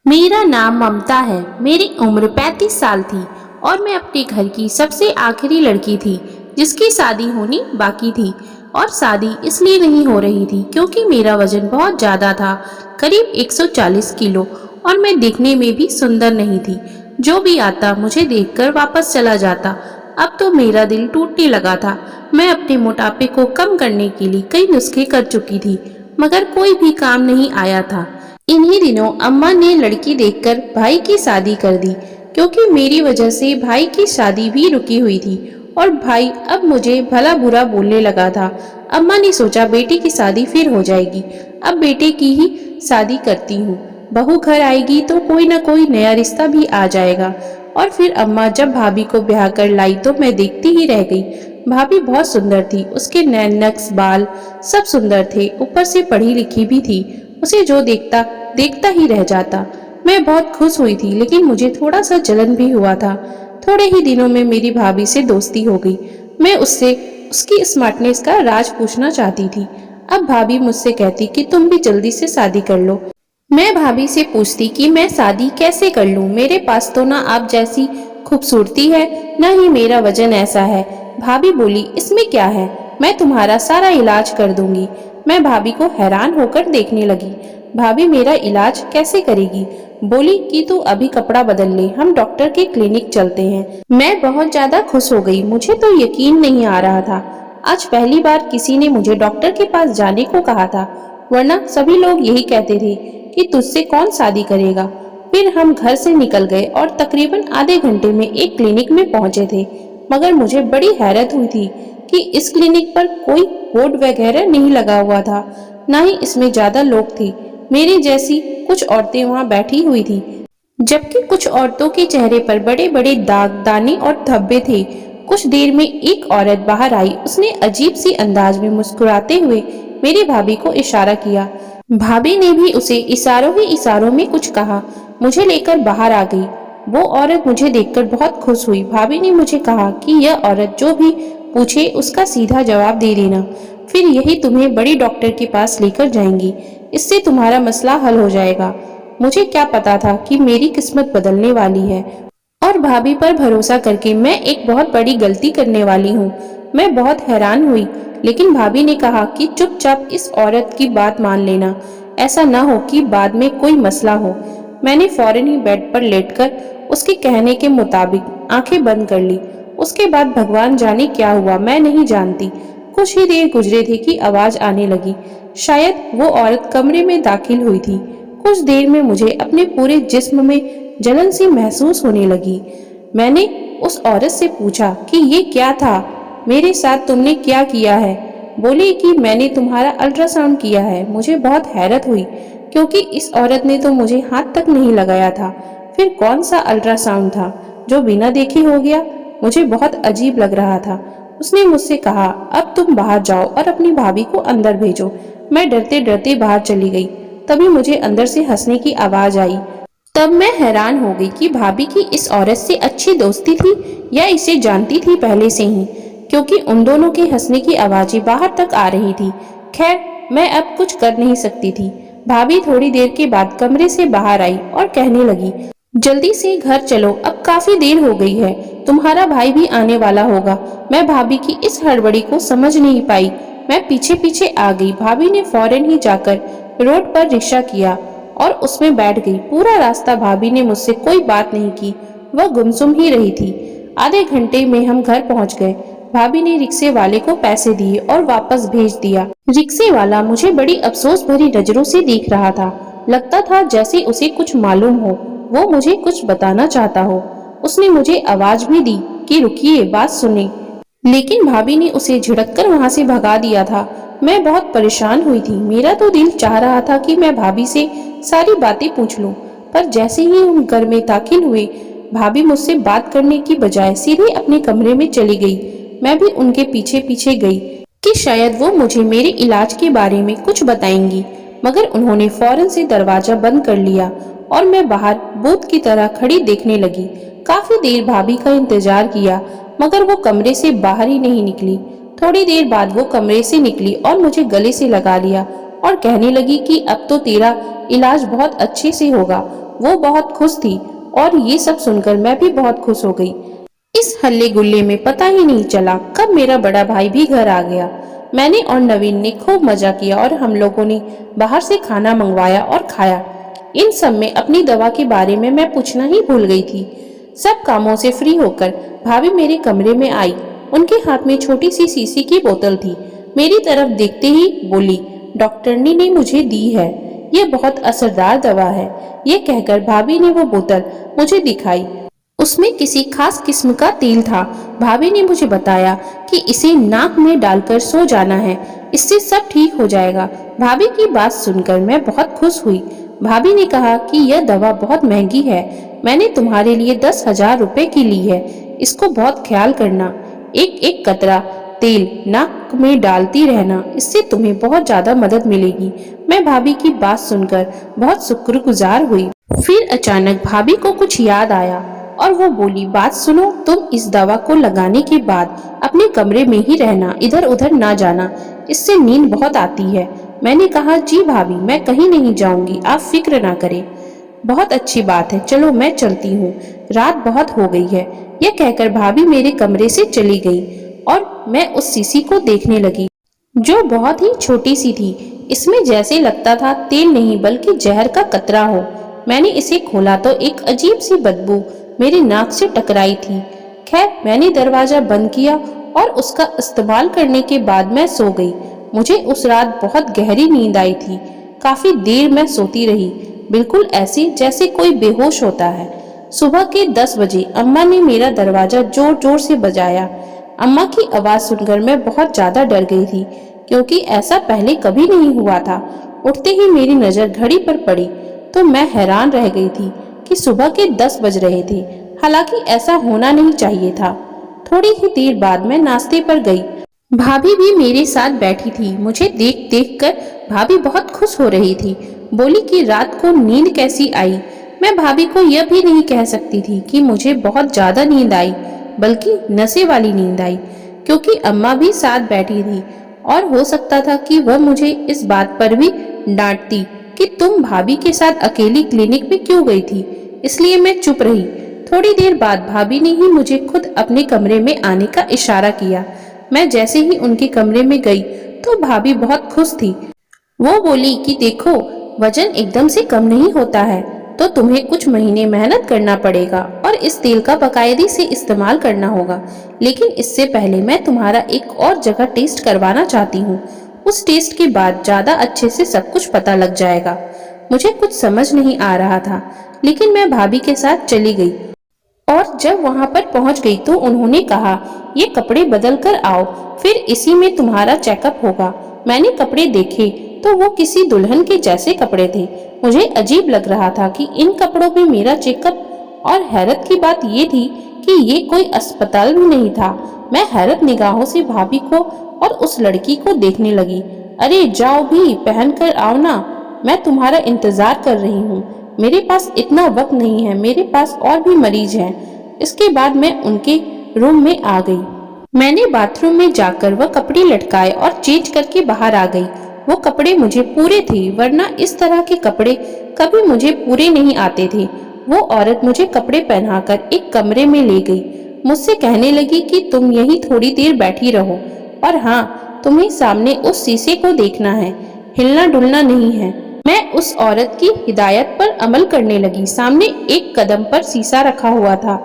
मेरा नाम ममता है। मेरी उम्र 35 साल थी और मैं अपने घर की सबसे आखिरी लड़की थी जिसकी शादी होनी बाकी थी। और शादी इसलिए नहीं हो रही थी क्योंकि मेरा वजन बहुत ज़्यादा था, करीब 140 किलो, और मैं दिखने में भी सुंदर नहीं थी। जो भी आता मुझे देखकर वापस चला जाता। अब तो मेरा दिल टूटने लगा था। मैं अपने मोटापे को कम करने के लिए कई नुस्खे कर चुकी थी, मगर कोई भी काम नहीं आया था। इन्हीं दिनों अम्मा ने लड़की देखकर भाई की शादी कर दी, क्योंकि मेरी वजह से भाई की शादी भी रुकी हुई थी और भाई अब मुझे भला बुरा बोलने लगा था। अम्मा ने सोचा बेटे की शादी फिर हो जाएगी, अब बेटे की ही शादी करती हूँ। बहू घर आएगी तो कोई ना कोई नया रिश्ता भी आ जाएगा। और फिर अम्मा जब भाभी को ब्याह कर लाई तो मैं देखती ही रह गई। भाभी बहुत सुंदर थी, उसके नैन नक्श बाल सब सुंदर थे, ऊपर से पढ़ी लिखी भी थी। उसे जो देखता देखता ही रह जाता। मैं बहुत खुश हुई थी, लेकिन मुझे थोड़ा सा जलन भी हुआ था। थोड़े ही दिनों में मेरी भाभी से दोस्ती हो गई। मैं उससे उसकी स्मार्टनेस का राज पूछना चाहती थी। अब भाभी मुझसे कहती कि तुम भी जल्दी से शादी कर लो। मैं भाभी से पूछती कि मैं शादी कैसे कर लूं, मेरे पास तो ना आप जैसी खूबसूरती है, ना ही मेरा वजन ऐसा है। भाभी बोली, इसमें क्या है, मैं तुम्हारा सारा इलाज कर दूंगी। मैं भाभी को हैरान होकर देखने लगी। भाभी मेरा इलाज कैसे करेगी? बोली कि तू अभी कपड़ा बदल ले, हम डॉक्टर के क्लिनिक चलते हैं। मैं बहुत ज्यादा खुश हो गई। मुझे तो यकीन नहीं आ रहा था। आज पहली बार किसी ने मुझे डॉक्टर के पास जाने को कहा था, वरना सभी लोग यही कहते थे कि तुझसे कौन शादी करेगा। फिर हम घर से निकल गए और तकरीबन आधे घंटे में एक क्लिनिक में पहुंचे थे। मगर मुझे बड़ी हैरत हुई थी कि इस क्लिनिक पर कोई बोर्ड वगैरह नहीं लगा हुआ था, ना ही इसमें ज्यादा लोग थे। मेरी जैसी कुछ औरतें वहां बैठी हुई थी, जबकि कुछ औरतों के चेहरे पर बड़े बड़े दाग, दाने और धब्बे थे। कुछ देर में एक औरत बाहर आई। उसने अजीब सी अंदाज में मुस्कुराते हुए मेरी भाभी को इशारा किया। भाभी ने भी उसे इशारों ही इशारों में कुछ कहा। मुझे लेकर बाहर आ गई। वो औरत मुझे देखकर बहुत खुश हुई। भाभी ने मुझे कहा कि यह औरत जो भी पूछे उसका सीधा जवाब दे देना, फिर यही तुम्हें बड़ी डॉक्टर के पास लेकर जाएंगी। इससे तुम्हारा मसला हल हो जाएगा। मुझे क्या पता था कि मेरी किस्मत बदलने वाली है और भाभी पर भरोसा करके मैं एक बहुत बड़ी गलती करने वाली हूँ। मैं बहुत हैरान हुई, लेकिन भाभी ने कहा कि चुपचाप इस औरत की बात मान लेना, ऐसा ना हो कि बाद में कोई मसला हो। मैंने फौरन ही बेड पर लेटकर उसके कहने के मुताबिक आंखें बंद कर ली। उसके बाद भगवान जाने क्या हुआ, मैं नहीं जानती। कुछ ही देर गुजरे थे कि आवाज आने लगी। शायद वो औरत कमरे में दाखिल हुई थी। कुछ देर में मुझे अपने पूरे जिस्म में जलन सी महसूस होने लगी। मैंने उस औरत से पूछा कि ये क्या था, मेरे साथ तुमने क्या किया है? बोली कि मैंने तुम्हारा अल्ट्रासाउंड किया है। मुझे बहुत हैरत हुई, क्योंकि इस औरत ने तो मुझे हाथ तक नहीं लगाया था। फिर कौन सा अल्ट्रासाउंड था जो बिना देखे हो गया? मुझे बहुत अजीब लग रहा था। उसने मुझसे कहा, अब तुम बाहर जाओ और अपनी भाभी को अंदर भेजो। मैं डरते डरते बाहर चली गई। तभी मुझे अंदर से हंसने की आवाज आई। तब मैं हैरान हो गई कि भाभी की इस औरत से अच्छी दोस्ती थी या इसे जानती थी पहले से ही, क्योंकि उन दोनों के हंसने की आवाजें बाहर तक आ रही थी। खैर, मैं अब कुछ कर नहीं सकती थी। भाभी थोड़ी देर के बाद कमरे से बाहर आई और कहने लगी, जल्दी से घर चलो, अब काफी देर हो गई है, तुम्हारा भाई भी आने वाला होगा। मैं भाभी की इस हड़बड़ी को समझ नहीं पाई। मैं पीछे पीछे आ गई। भाभी ने फौरन ही जाकर रोड पर रिक्शा किया और उसमें बैठ गई। पूरा रास्ता भाभी ने मुझसे कोई बात नहीं की, वह गुमसुम ही रही थी। आधे घंटे में हम घर पहुंच गए। भाभी ने रिक्शे वाले को पैसे दिए और वापस भेज दिया। रिक्शे वाला मुझे बड़ी अफसोस भरी नजरों से देख रहा था। लगता था जैसे उसे कुछ मालूम हो, वो मुझे कुछ बताना चाहता हो। उसने मुझे आवाज भी दी कि रुकिए, बात सुने, लेकिन भाभी ने उसे झिड़ककर वहां से भगा दिया था। मैं बहुत परेशान हुई थी। मेरा तो दिल चाह रहा था कि मैं भाभी से सारी बातें पूछ लूं, पर जैसे ही हम घर में दाखिल हुए, भाभी मुझसे बात करने की बजाय सीधे अपने कमरे में चली गई। मैं भी उनके पीछे पीछे गई कि शायद वो मुझे मेरे इलाज के बारे में कुछ बताएंगी, मगर उन्होंने फौरन से दरवाजा बंद कर लिया और मैं बाहर भूत की तरह खड़ी देखने लगी। काफी देर भाभी का इंतजार किया, मगर वो कमरे से बाहर ही नहीं निकली। थोड़ी देर बाद वो कमरे से निकली और मुझे गले से लगा लिया और कहने लगी कि अब तो तेरा इलाज बहुत अच्छे से होगा। वो बहुत खुश थी और ये सब सुनकर मैं भी बहुत खुश हो गई। इस हल्ले गुल्ले में पता ही नहीं चला कब मेरा बड़ा भाई भी घर आ गया। मैंने और नवीन ने खूब मजा किया और हम लोगों ने बाहर से खाना मंगवाया और खाया। इन सब में अपनी दवा के बारे में मैं पूछना ही भूल गई थी। सब कामों से फ्री होकर भाभी मेरे कमरे में आई। उनके हाथ में छोटी सी शीशी की बोतल थी। मेरी तरफ देखते ही बोली, डॉक्टरनी ने मुझे दी है, ये बहुत असरदार दवा है। ये कहकर भाभी ने वो बोतल मुझे दिखाई। उसमें किसी खास किस्म का तेल था। भाभी ने मुझे बताया कि इसे नाक में डालकर सो जाना है, इससे सब ठीक हो जाएगा। भाभी की बात सुनकर मैं बहुत खुश हुई। भाभी ने कहा कि यह दवा बहुत महंगी है, मैंने तुम्हारे लिए 10,000 रुपए की ली है, इसको बहुत ख्याल करना। एक एक कतरा तेल नाक में डालती रहना, इससे तुम्हें बहुत ज्यादा मदद मिलेगी। मैं भाभी की बात सुनकर बहुत शुक्रगुजार हुई। फिर अचानक भाभी को कुछ याद आया और वो बोली, बात सुनो, तुम इस दवा को लगाने के बाद अपने कमरे में ही रहना, इधर उधर ना जाना, इससे नींद बहुत आती है। मैंने कहा, जी भाभी, मैं कहीं नहीं जाऊंगी, आप फिक्र ना करें। बहुत अच्छी बात है, चलो मैं चलती हूँ, रात बहुत हो गई है। यह कहकर भाभी मेरे कमरे से चली गई और मैं उस शीशी को देखने लगी जो बहुत ही छोटी सी थी। इसमें जैसे लगता था तेल नहीं बल्कि जहर का कतरा हो। मैंने इसे खोला तो एक अजीब सी बदबू मेरी नाक से टकराई थी। खैर, मैंने दरवाजा बंद किया और उसका इस्तेमाल करने के बाद मैं सो गई। मुझे उस रात बहुत गहरी नींद आई थी। काफी देर मैं सोती रही, बिल्कुल ऐसी जैसे कोई बेहोश होता है। सुबह के 10 बजे अम्मा ने मेरा दरवाजा जोर जोर से बजाया। अम्मा की आवाज सुनकर मैं बहुत ज्यादा डर गई थी, क्योंकि ऐसा पहले कभी नहीं हुआ था। उठते ही मेरी नजर घड़ी पर पड़ी तो मैं हैरान रह गई थी कि सुबह के 10 बज रहे थे, हालांकि ऐसा होना नहीं चाहिए था। थोड़ी ही देर बाद मैं नाश्ते पर गई। भाभी भी मेरे साथ बैठी थी। मुझे देख देख कर भाभी बहुत खुश हो रही थी। बोली कि रात को नींद कैसी आई। मैं भाभी को यह भी नहीं कह सकती थी कि मुझे बहुत ज्यादा नींद आई, बल्कि नशे वाली नींद आई, क्योंकि अम्मा भी साथ बैठी थी और हो सकता था कि वह मुझे इस बात पर भी डांटती कि तुम भाभी के साथ अकेली क्लिनिक में क्यों गई थी। इसलिए मैं चुप रही। थोड़ी देर बाद भाभी ने ही मुझे खुद अपने कमरे में आने का इशारा किया। मैं जैसे ही उनके कमरे में गई तो भाभी बहुत खुश थी। वो बोली कि देखो, वजन एकदम से कम नहीं होता है, तो तुम्हें कुछ महीने मेहनत करना पड़ेगा और इस तेल का बाकायदे से इस्तेमाल करना होगा। लेकिन इससे पहले मैं तुम्हारा एक और जगह टेस्ट करवाना चाहती हूँ। उस टेस्ट के बाद ज्यादा अच्छे से सब कुछ पता लग जाएगा। मुझे कुछ समझ नहीं आ रहा था, लेकिन मैं भाभी के साथ चली गई और जब वहां पर पहुंच गई तो उन्होंने कहा, ये कपड़े बदल कर आओ, फिर इसी में तुम्हारा चेकअप होगा। मैंने कपड़े देखे तो वो किसी दुल्हन के जैसे कपड़े थे। मुझे अजीब लग रहा था कि इन कपड़ों में मेरा चेकअप, और हैरत की बात ये थी कि ये कोई अस्पताल भी नहीं था। मैं हैरत निगाहों से भाभी को और उस लड़की को देखने लगी। अरे जाओ भी, पहन कर आओ ना, मैं तुम्हारा इंतजार कर रही हूँ। मेरे पास इतना वक्त नहीं है, मेरे पास और भी मरीज हैं। इसके बाद मैं उनके रूम में आ गई। मैंने बाथरूम में जाकर वह कपड़े लटकाए और चेंज करके बाहर आ गई। वो कपड़े मुझे पूरे थे, वरना इस तरह के कपड़े कभी मुझे पूरे नहीं आते थे। वो औरत मुझे कपड़े पहनाकर एक कमरे में ले गई। मुझसे कहने लगी कि तुम यहीं थोड़ी देर बैठी रहो, और हाँ, तुम्हें सामने उस शीशे को देखना है, हिलना डुलना नहीं है। मैं उस औरत की हिदायत पर अमल करने लगी। सामने एक कदम पर शीशा रखा हुआ था,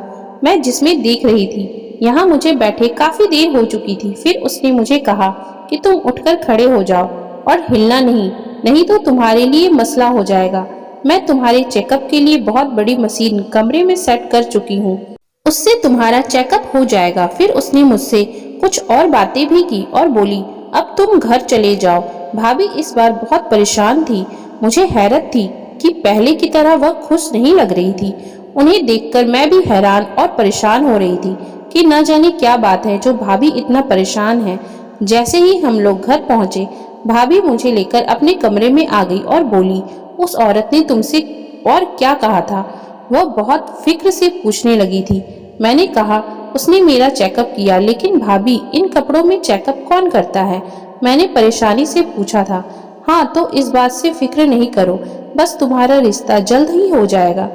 मैं जिसमें देख रही थी। यहाँ मुझे बैठे काफी देर हो चुकी थी। फिर उसने मुझे कहा कि तुम उठकर खड़े हो जाओ और हिलना नहीं, नहीं तो तुम्हारे लिए मसला हो जाएगा। मैं तुम्हारे चेकअप के लिए बहुत बड़ी मशीन कमरे में सेट कर चुकी हूँ, उससे तुम्हारा चेकअप हो जाएगा। फिर उसने मुझसे कुछ और बातें भी की और बोली, अब तुम घर चले जाओ। भाभी इस बार बहुत परेशान थी। मुझे हैरत थी कि पहले की तरह वह खुश नहीं लग रही थी। उन्हें देखकर मैं भी हैरान और परेशान हो रही थी कि न जाने क्या बात है जो भाभी इतना परेशान है। जैसे ही हम लोग घर पहुंचे, भाभी मुझे लेकर अपने कमरे में आ गई और बोली, उस औरत ने तुमसे और क्या कहा था? वह बहुत फिक्र से पूछने लगी थी। मैंने कहा, उसने मेरा चेकअप किया। लेकिन भाभी, इन कपड़ों में चेकअप कौन करता है? मैंने परेशानी से पूछा था। हाँ, तो इस बात से फिक्र नहीं करो, बस तुम्हारा रिश्ता जल्द ही हो जाएगा।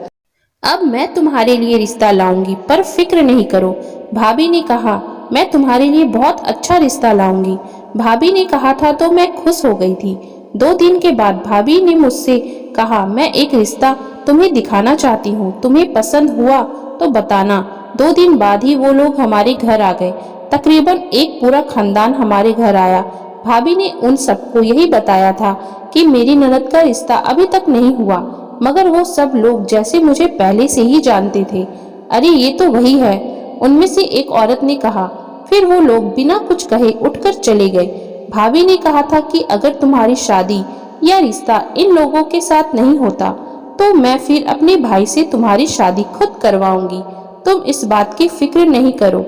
अब मैं तुम्हारे लिए रिश्ता लाऊंगी, पर फिक्र नहीं करो। भाभी ने कहा, मैं तुम्हारे लिए बहुत अच्छा रिश्ता लाऊंगी। भाभी ने कहा था तो मैं खुश हो गई थी। 2 दिन के बाद भाभी ने मुझसे कहा, मैं एक रिश्ता तुम्हें दिखाना चाहती हूँ, तुम्हें पसंद हुआ तो बताना। 2 दिन बाद ही वो लोग हमारे घर आ गए। तकरीबन एक पूरा खानदान हमारे घर आया। भाभी ने उन सबको यही बताया था कि मेरी ननद का रिश्ता अभी तक नहीं हुआ, मगर वो सब लोग जैसे मुझे पहले से ही जानते थे। अरे ये तो वही है, उनमें से एक औरत ने कहा। फिर वो लोग बिना कुछ कहे उठकर चले गए। भाभी ने कहा था कि अगर तुम्हारी शादी या रिश्ता इन लोगों के साथ नहीं होता तो मैं फिर अपने भाई से तुम्हारी शादी खुद करवाऊंगी। तुम इस बात की फिक्र नहीं करो।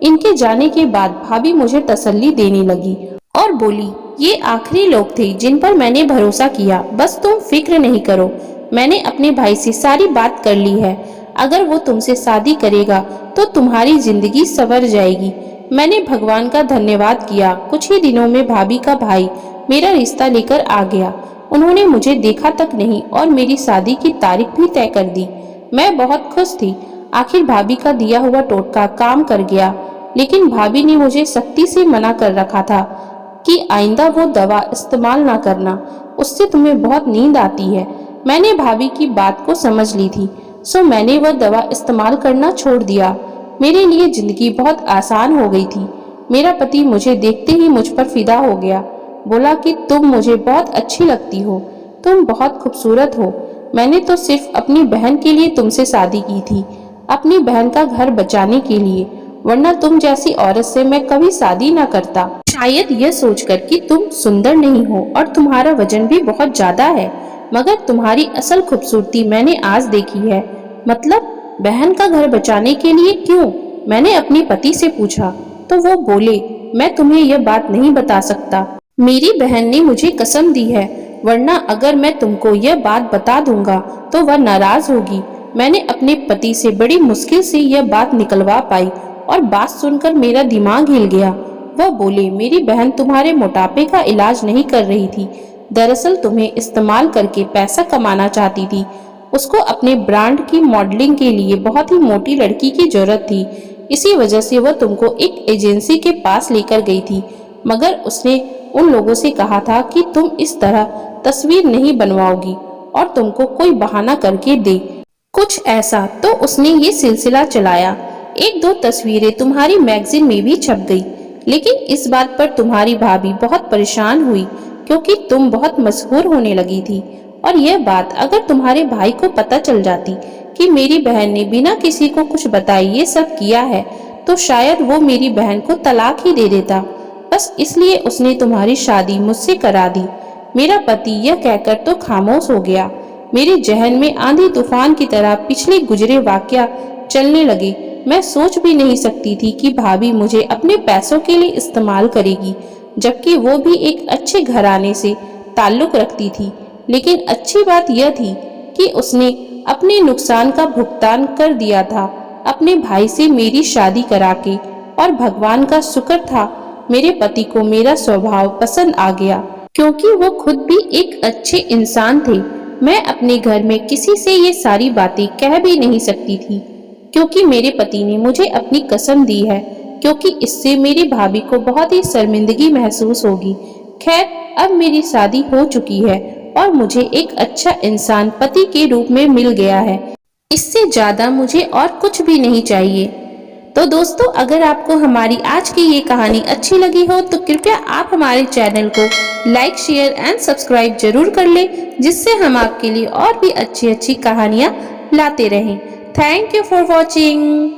इनके जाने के बाद भाभी मुझे तसल्ली देने लगी और बोली, ये आखिरी लोग थे जिन पर मैंने भरोसा किया, बस तुम फिक्र नहीं करो। मैंने अपने भाई से सारी बात कर ली है। अगर वो तुमसे शादी करेगा तो तुम्हारी जिंदगी संवर जाएगी। मैंने भगवान का धन्यवाद किया। कुछ ही दिनों में भाभी का भाई मेरा रिश्ता लेकर आ गया। उन्होंने मुझे देखा तक नहीं और मेरी शादी की तारीख भी तय कर दी। मैं बहुत खुश थी। आखिर भाभी का दिया हुआ टोटका काम कर गया। लेकिन भाभी ने मुझे सख्ती से मना कर रखा था कि आइंदा वो दवा इस्तेमाल ना करना, उससे तुम्हें बहुत नींद आती है। मैंने भाभी की बात को समझ ली थी, सो मैंने वह दवा इस्तेमाल करना छोड़ दिया। मेरे लिए जिंदगी बहुत आसान हो गई थी। मेरा पति मुझे देखते ही मुझ पर फिदा हो गया। बोला कि तुम मुझे बहुत अच्छी लगती हो, तुम बहुत खूबसूरत हो। मैंने तो सिर्फ अपनी बहन के लिए तुमसे शादी की थी, अपनी बहन का घर बचाने के लिए, वरना तुम जैसी औरत से मैं कभी शादी ना करता। शायद यह सोचकर कि तुम सुंदर नहीं हो और तुम्हारा वजन भी बहुत ज्यादा है, मगर तुम्हारी असल खूबसूरती मैंने आज देखी है। मतलब बहन का घर बचाने के लिए क्यों? मैंने अपने पति से पूछा तो वो बोले, मैं तुम्हें यह बात नहीं बता सकता। मेरी बहन ने मुझे कसम दी है, वरना अगर मैं तुमको यह बात बता दूंगा तो वह नाराज होगी। मैंने अपने पति से बड़ी मुश्किल से यह बात निकलवा पाई और बात सुनकर मेरा दिमाग हिल गया। वह बोले, मेरी बहन तुम्हारे मोटापे का इलाज नहीं कर रही थी, दरअसल तुम्हें इस्तेमाल करके पैसा कमाना चाहती थी। उसको अपने ब्रांड की मॉडलिंग के लिए बहुत ही मोटी लड़की की जरूरत थी। इसी वजह से वह तुमको एक एजेंसी के पास लेकर गई थी, मगर उसने उन लोगों से कहा था कि तुम इस तरह तस्वीर नहीं बनवाओगी और तुमको कोई बहाना करके दे, कुछ ऐसा। तो उसने ये सिलसिला चलाया। 1-2 तस्वीरें तुम्हारी मैगजीन में भी छप गई, लेकिन इस बात पर तुम्हारी भाभी बहुत परेशान हुई क्योंकि तुम बहुत मशहूर होने लगी थी। और यह बात अगर तुम्हारे भाई को पता चल जाती कि मेरी बहन ने बिना किसी को कुछ बताए ये सब किया है, तो शायद वो मेरी बहन को तलाक ही दे देता। बस इसलिए उसने तुम्हारी शादी मुझसे करा दी। मेरा पति यह कहकर तो खामोश हो गया। मेरे जहन में आंधी तूफान की तरह पिछले गुजरे वाकया चलने लगे। मैं सोच भी नहीं सकती थी कि भाभी मुझे अपने पैसों के लिए इस्तेमाल करेगी, जबकि वो भी एक अच्छे घराने से ताल्लुक रखती थी। लेकिन अच्छी बात यह थी कि उसने अपने नुकसान का भुगतान कर दिया था अपने भाई से मेरी शादी करा के। और भगवान का शुक्र था मेरे पति को मेरा स्वभाव पसंद आ गया, क्योंकि वो खुद भी एक अच्छे इंसान थे। मैं अपने घर में किसी से ये सारी बातें कह भी नहीं सकती थी, क्योंकि मेरे पति ने मुझे अपनी कसम दी है, क्योंकि इससे मेरी भाभी को बहुत ही शर्मिंदगी महसूस होगी। खैर, अब मेरी शादी हो चुकी है और मुझे एक अच्छा इंसान पति के रूप में मिल गया है। इससे ज्यादा मुझे और कुछ भी नहीं चाहिए। तो दोस्तों, अगर आपको हमारी आज की ये कहानी अच्छी लगी हो तो कृपया आप हमारे चैनल को लाइक, शेयर एंड सब्सक्राइब जरूर कर ले, जिससे हम आपके लिए और भी अच्छी अच्छी कहानियाँ लाते रहें। Thank you for watching.